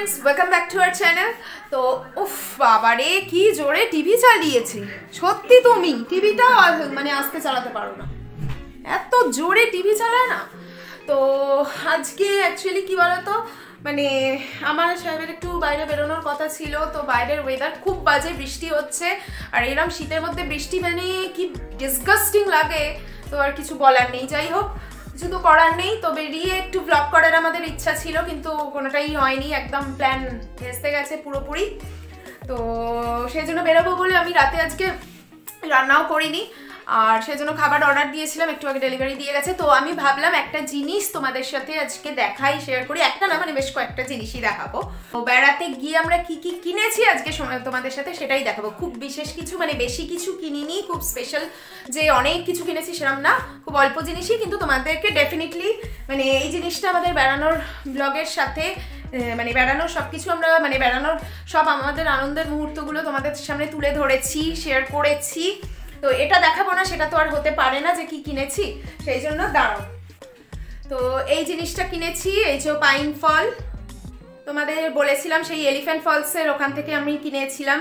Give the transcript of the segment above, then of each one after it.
Friends welcome back to our channel. तो उफ बाबा रे কি জোরে টিভি চালিয়েছে সত্যি তুমি টিভিটা মানে আস্তে চালাতে পারো না এত জোরে টিভি চালায় না। তো আজকে অ্যাকচুয়ালি কি বলতো মানে আমার সাহেবের একটু বাইরে বেরোনোর কথা ছিল। তো বাইরের ওয়েদার খুব বাজে, বৃষ্টি হচ্ছে আর এরকম শীতের মধ্যে বৃষ্টি মানে কি ডিসগাস্টিং লাগে। তো আর কিছু বলার নেই, যাই হোক কিছু তো করার নেই। তো বেরিয়ে একটু ব্লগ করার আমাদের ইচ্ছা ছিল কিন্তু কোনোটাই হয়নি, একদম প্ল্যান ভেস্তে গেছে পুরোপুরি। তো সেই জন্য বেরোবো বলে আমি রাতে আজকে রান্নাও করিনি আর সেজন্য খাবার অর্ডার দিয়েছিলাম, একটু আগে ডেলিভারি দিয়ে গেছে। তো আমি ভাবলাম একটা জিনিস তোমাদের সাথে আজকে দেখাই, শেয়ার করি। একটা না মানে বেশ কয়েকটা জিনিসই দেখাবো। তো বেড়াতে গিয়ে আমরা কি কি কিনেছি আজকে তোমাদের সাথে সেটাই দেখাবো। খুব বিশেষ কিছু মানে বেশি কিছু কিনিনি, খুব স্পেশাল যে অনেক কিছু কিনেছি সেরকম না, খুব অল্প জিনিসই। কিন্তু তোমাদেরকে ডেফিনেটলি মানে এই জিনিসটা আমাদের বেড়ানোর ব্লগের সাথে মানে বেড়ানোর সব কিছু আমরা মানে বেড়ানোর সব আমাদের আনন্দের মুহূর্তগুলো তোমাদের সামনে তুলে ধরেছি, শেয়ার করেছি। তো এটা দেখাবো না, সেটা তো আর হতে পারে না যে কি কিনেছি, সেই জন্য দাঁড়াও। তো এই জিনিসটা কিনেছি, এই যে পাইন ফল, তোমাদের বলেছিলাম সেই এলিফ্যান্ট ফলসের ওখান থেকে আমি কিনেছিলাম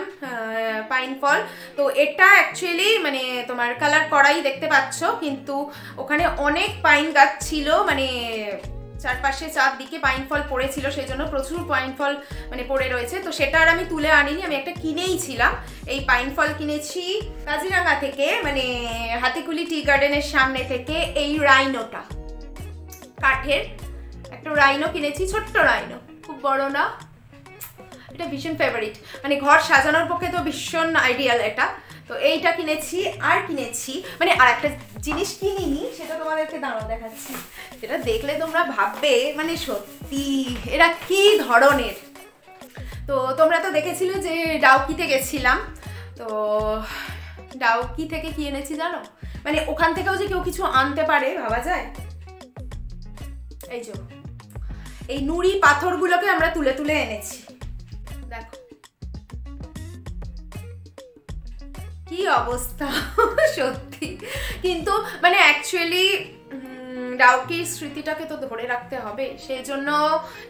পাইন ফল। তো এটা অ্যাকচুয়ালি মানে তোমার কালার করাই দেখতে পাচ্ছ, কিন্তু ওখানে অনেক পাইন গাছ ছিল, মানে চারপাশে চারদিকে পাইন ফল পড়েছিল, সেই জন্য প্রচুর পাইন ফল মানে পড়ে রয়েছে। তো সেটা আর আমি তুলে আনিনি, আমি একটা কিনেই ছিলাম। এই পাইন ফল কিনেছি কাজিরাঙ্গা থেকে, মানে হাতিকুলি টি গার্ডেনের সামনে থেকে। এই রাইনোটা কাঠের একটা রাইনো কিনেছি, ছোট্ট রাইনো, খুব বড় না। এটা ভীষণ ফেভারিট, মানে ঘর সাজানোর পক্ষে তো ভীষণ আইডিয়াল এটা। তো এইটা কিনেছি আর কিনেছি মানে আর একটা জিনিস কিনিনি, সেটা তোমাদেরকে দাঁড়াও দেখাচ্ছি। সেটা দেখলে তোমরা ভাববে মানে সত্যি এরা কি ধরনের। তো তোমরা তো দেখেছিলে যে ডাউকিতে গেছিলাম। তো ডাউকি থেকে কি এনেছি জানো, মানে ওখান থেকেও যে কেউ কিছু আনতে পারে ভাবা যায়। এই যে এই নুড়ি পাথরগুলোকে আমরা তুলে তুলে এনেছি, দেখো কি অবস্থা সত্যি। কিন্তু মানে অ্যাকচুয়ালি ডাউকির স্মৃতিটাকে তো ধরে রাখতে হবে, সেই জন্য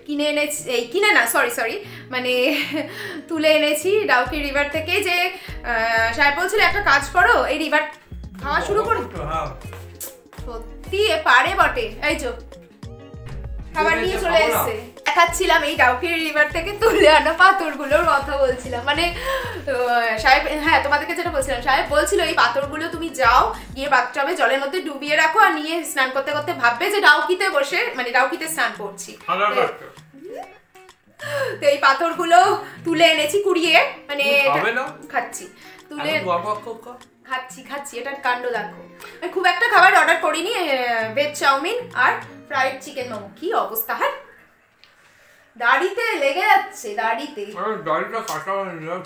কিনে এনেছি, এই কিনে না সরি মানে তুলে এনেছি ডাউকি রিভার থেকে। যে সাহেব বলছিল একটা কাজ করো, এই রিভার খাওয়া শুরু করো। সত্যি পারে বটে। এই যে খাবার নিয়ে চলে এসছে, দেখাচ্ছিলাম এই ডাউকি রিভার থেকে তুলে আনা পাথরগুলোর কথা বলছিলাম। মানে সাহেব, হ্যাঁ তোমাদেরকে যেটা বলছিলাম, সাহেব বলছিল এই পাথরগুলো তুমি যাও গিয়ে বাথটবে জলের মধ্যে ডুবিয়ে রাখো আর নিয়ে স্নান করতে করতে ভাববে যে ডাউকিতে বসে মানে ডাউকিতে স্নান করছি। তো এই পাথরগুলো তুলে এনেছি কুড়িয়ে, মানে খাচ্ছি তুলে খাচ্ছি এটার কাণ্ড দেখো। খুব একটা খাবার অর্ডার করিনি, ভেজ চাউমিন আর ফ্রাইড চিকেন মোমো। কি অবস্থা, হ্যাঁ দাড়িতে লেগে যাচ্ছে, দাড়িতে দাড়িটা কাটা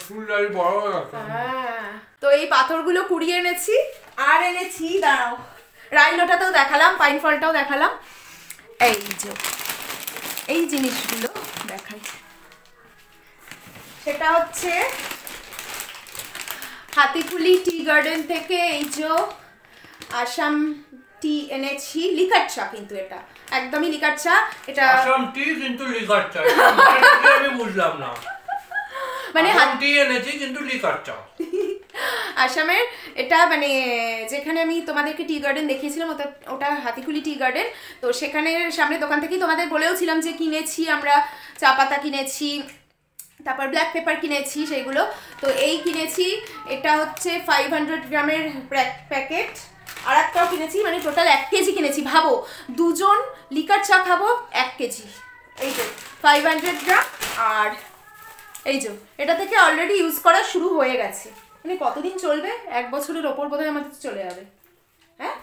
ফুল দাড়ি বড় হয়ে গেছে। হ্যাঁ তো এই পাথরগুলো কুড়িয়ে এনেছি আর এনেছি, দাঁড়াও রাইনোটাতেও দেখালাম, পাইন ফলটাও দেখালাম। এই যে এই জিনিসগুলো দেখাই, সেটা হচ্ছে হাতিকুলি টি গার্ডেন থেকে এই যে আসাম টি এনেছি, লিকার চা, কিন্তু এটা একদমই লিকার চা। এটা আসাম টি কিন্তু লিকার চা, আমি বুঝলাম না। মানে আসাম টি এনেছি কিন্তু লিকার চা আসামের। এটা মানে যেখানে আমি তোমাদেরকে টি গার্ডেন দেখিয়েছিলাম ওটা হাতিকুলি টি গার্ডেন। তো সেখানে সামনে দোকান থেকেই তোমাদের বলেওছিলাম যে কিনেছি আমরা চা পাতা কিনেছি, তারপর ব্ল্যাক পেপার কিনেছি সেইগুলো। তো এই কিনেছি, এটা হচ্ছে 500 গ্রামের প্যাকেট। আর একটাও কিনেছি, মানে টোটাল 1 কেজি কিনেছি। ভাবো দুজন লিকার চা খাবো 1 কেজি। এই যে 500 গ্রাম। আর এই যে এটা থেকে অলরেডি ইউজ করা শুরু হয়ে গেছে, মানে কতদিন চলবে, 1 বছরের ওপর বোধহয় আমাদের চলে যাবে। হ্যাঁ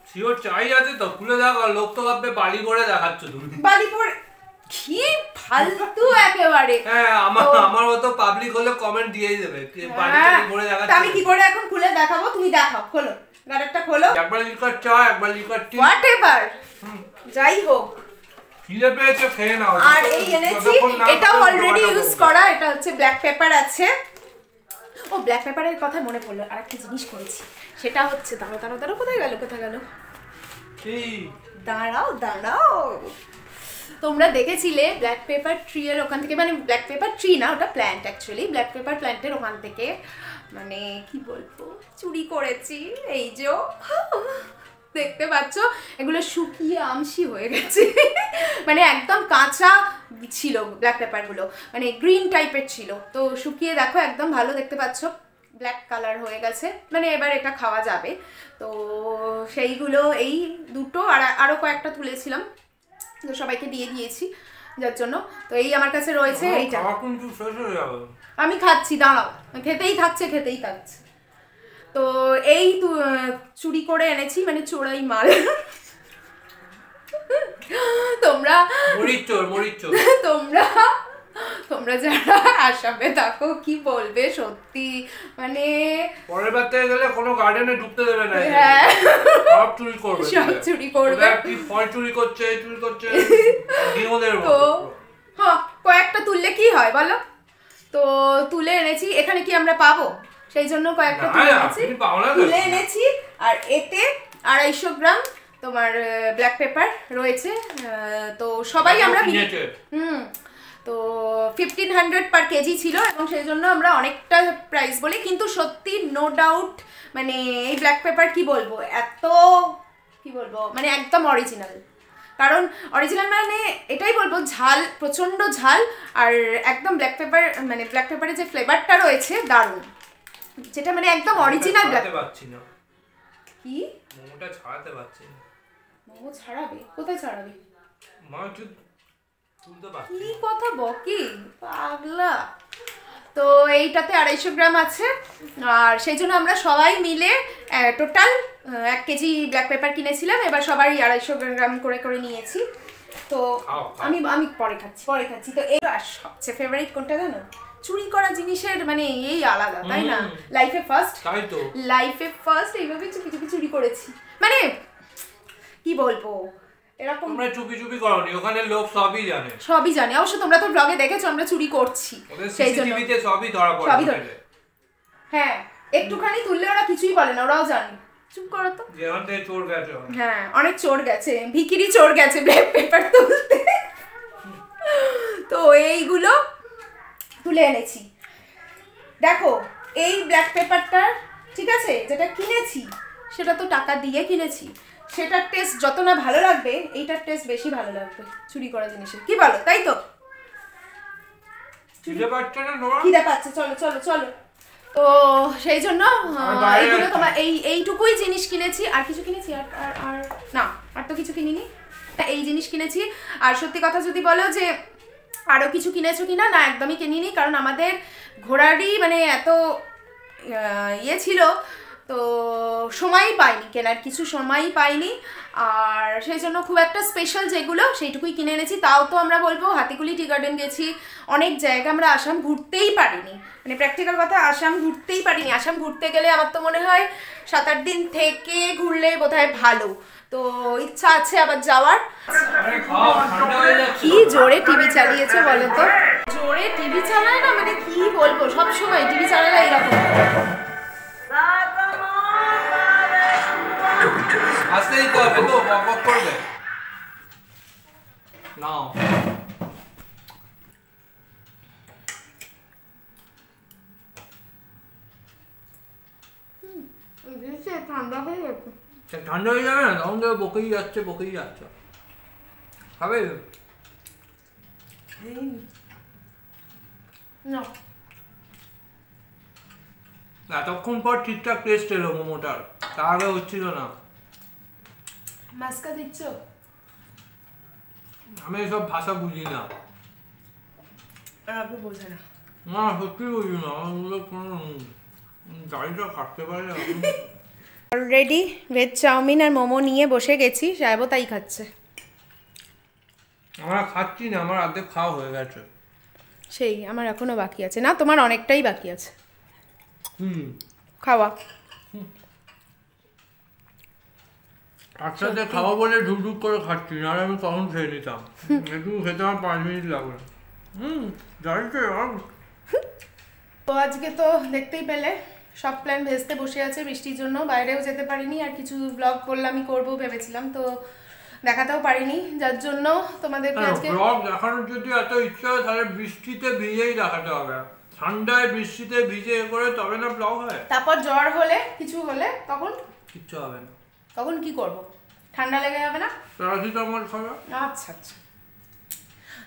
শিওর চাই আছে তো, খুলে দেখো, লোক তো ভাববে বালি করে দেখাচ্ছ তুমি। বালি করে কি ফালতু একেবারে। হ্যাঁ আমার মতো পাবলিক হলে কমেন্ট দিয়েই দেবে বালি করে দেখাচ্ছ। আমি কি করে এখন খুলে দেখাবো, তুমি দেখাও, খোলো গাড়িটা খোলো। একবার লিকার চা একবার লিকার টি, হোয়াটএভার, যাই হোক খিদে পেয়েছে খেয়ে নাও। আর এই এনেছি, এটাও অলরেডি ইউজ করা, এটা হচ্ছে ব্ল্যাক পেপার আছে। ও ব্ল্যাক পেপারের কথা মনে পড়লো, আর একটা জিনিস করেছি, সেটা হচ্ছে দাঁড়াও কোথায় গেল কি দাঁড়াও তোমরা দেখেছিলে ব্ল্যাক পেপার ট্রি এর ওখান থেকে, মানে ব্ল্যাক পেপার ট্রি না, ওটা প্ল্যান্ট অ্যাকচুয়ালি, ব্ল্যাক পেপার প্ল্যান্টের ওখান থেকে মানে কি বলবো চুরি করেছি। এই যে দেখতে পাচ্ছ এগুলো শুকিয়ে আমসি হয়ে গেছে মানে একদম কাঁচা ছিল ব্ল্যাক পেপারগুলো, মানে গ্রিন টাইপের ছিল, তো শুকিয়ে দেখো একদম ভালো দেখতে পাচ্ছ ব্ল্যাক কালার হয়ে গেছে, মানে এবার এটা খাওয়া যাবে। তো সেইগুলো এই দুটো আর আরও কয়েকটা তুলেছিলাম, তো সবাইকে দিয়ে দিয়েছি যার জন্য। তো এই আমার কাছে রয়েছে এইটা, আমি খাচ্ছি, দাঁড়াও, খেতেই থাকছে। তো এই চুরি করে এনেছি, মানে চোরাই মাল তোমরা তোমরা যারা আসামে থাকো কি বলবে সত্যি, মানে পরের বার থেকে গেলে কোনো গার্ডেনে ঢুকতে দেবে না, সব চুরি করবে, কি ফল চুরি করছে তো হ্যাঁ কয়েকটা তুললে কি হয় বলো, তো তুলে এনেছি। এখানে কি আমরা পাবো, সেই জন্য কয়েকটা তুলে এনেছি। আর এতে 250 গ্রাম তোমার ব্ল্যাক পেপার রয়েছে, তো সবাই আমরা তো 1500 পার কেজি ছিল, এবং সেই জন্য আমরা অনেকটা প্রাইস বলি, কিন্তু সত্যি নো ডাউট মানে এই ব্ল্যাক পেপার কি বলবো মানে একদম অরিজিনাল। কারণ অরিজিনাল মানে এটাই বলবো, ঝাল, প্রচণ্ড ঝাল, আর একদম ব্ল্যাক পেপারের যে ফ্লেভারটা রয়েছে দারুণ, যেটা মানে একদম অরিজিনাল ব্ল্যাক পেপার। কি মোমোটা ছাড়াতে পারছি না, মোমো ছাড়াবে? কোথায় ছাড়াবে? মা তুলতে পারছি কি কথা বকি পাগলা। তো এইটাতে 250 গ্রাম আছে, আর সেই জন্য আমরা সবাই মিলে টোটাল 1 কেজি ব্ল্যাক পেপার কিনেছিলাম, এবার সবাই 250 গ্রাম করে নিয়েছি। তো আমি পরে খাচ্ছি। তো এই সবচেয়ে ফেভারিট কোনটা জানো? চুরি করা জিনিসের মানে এই আলাদা, তাই না? লাইফে ফার্স্ট এইভাবে চুপি চুরি করেছি, মানে কি বলবো এরকম। তোমরা চুপি করনি, ওখানে লোক সবই জানে। অবশ্য তোমরা তো ব্লগে দেখেছো আমরা চুরি করছি, সেই জন্য সবই ধরা পড়ে। হ্যাঁ, একটুখানি তুললে ওরা কিছুই বলে না, ওরাও জানে। চুপ করো তো, যেখান থেকে চোর গেছে, হ্যাঁ অনেক চোর গেছে, ভিখিরি চোর গেছে ব্ল্যাক পেপার তুলতে। তো এইগুলো তুলে এনেছি। দেখো এই ব্ল্যাক পেপারটা ঠিক আছে, যেটা কিনেছি সেটা তো টাকা দিয়ে কিনেছি, সেটার টেস্ট যত না ভালো লাগবে এইটার টেস্ট বেশি ভালো লাগবে চুরি করা জিনিসের, কি বলো? তাই তো? খিদে পাচ্ছে, চলো। তো সেই জন্য এইগুলো তোমার এইটুকুই জিনিস কিনেছি, আর কিছু কিনেছি আর না, আর তো কিছু কিনিনি, এই জিনিস কিনেছি। আর সত্যি কথা যদি বলো যে আরও কিছু কিনেছো কিনা, না একদমই কিনিনি, কারণ আমাদের ঘোরারই মানে এত ইয়ে ছিল, তো সময়ই পাইনি, কেনার কিছু সময়ই পাইনি, আর সেই জন্য খুব একটা স্পেশাল যেগুলো সেইটুকুই কিনে এনেছি। তাও তো আমরা বলবো হাতিকুলি টি গার্ডেন গেছি, অনেক জায়গা আমরা আসাম ঘুরতেই পারিনি, মানে প্র্যাকটিক্যাল কথা আসাম ঘুরতেই পারিনি। আসাম ঘুরতে গেলে আমার তো মনে হয় 7-8 দিন থেকে ঘুরলে বোধহয় ভালো, তো ইচ্ছা আছে আবার যাওয়ার। কি জোরে টিভি চালিয়েছে বলো তো, জোরে টিভি চালায় না, মানে কি বলবো, সব সময় টিভি চালালে এইরকম। আসতে দিতে হবে তো, বক করবে না। ঠান্ডা হয়ে যাবে না, তখন তো বকেই যাচ্ছে। খাবে এতক্ষণ পর ঠিকঠাক টেস্ট এলো মোমোটার, তার আগে হচ্ছিল না। মাস্কা দিচ্ছ? আমি এসব ভাষা বুঝি না, আপনি বোঝে না? না সত্যি বুঝি না, আমার কোনো গাড়িটা কাটতে পারে। অলরেডি ভেজ চাউমিন আর মোমো নিয়ে বসে গেছি, সাহেবও তাই খাচ্ছে। আমরা খাচ্ছি না, আমার অর্ধেক খাওয়া হয়ে গেছে। সেই আমার এখনো বাকি আছে, না তোমার অনেকটাই বাকি আছে খাওয়া। একসাথে খাওয়া বলে ঢুকঢুক করে খাচ্ছি, না আমি কখন খেয়ে নিতাম, একটু খেতে আমার 5 মিনিট লাগবে। তো আজকে তো দেখতেই পেলে সব প্ল্যান ভেস্তে বসে আছে বৃষ্টির জন্য, বাইরেও যেতে পারিনি, আর কিছু ব্লগ করলামই করবো ভেবেছিলাম, তো দেখাতেও পারিনি, যার জন্য তোমাদেরকে আজকে ব্লগ দেখানোর যদি এত ইচ্ছা হয় তাহলে বৃষ্টিতে ভিজেই দেখাতে হবে, ঠান্ডায় বৃষ্টিতে ভিজে করে তবে না ব্লগ হয়। তারপর জ্বর হলে কিছু হলে তখন কিচ্ছু হবে না, তখন কি করব? ঠান্ডা লেগে যাবে না? প্যারাসিটামল খাবে। আচ্ছা আচ্ছা,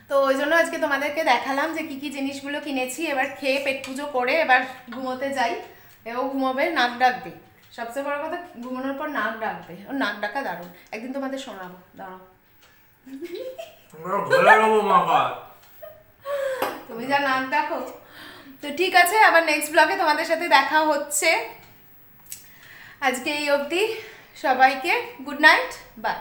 তো ওই জন্য আজকে তোমাদেরকে দেখালাম যে কি কি জিনিসগুলো কিনেছি। এবার খেয়ে পেট পুজো করে এবার ঘুমোতে যাই, এও ঘুমোবে, নাক ডাকবে। সবচেয়ে বড় কথা, ঘুমানোর পর নাক ডাকবে, ওর নাক ডাকা দারুণ, একদিন তোমাদের শোনাবো, দাঁড়াও। তুমি যা নাক ডাকো। তো ঠিক আছে, আবার নেক্সট ব্লগে তোমাদের সাথে দেখা হচ্ছে। আজকে এই অবধি, সবাইকে গুড নাইট, বাই।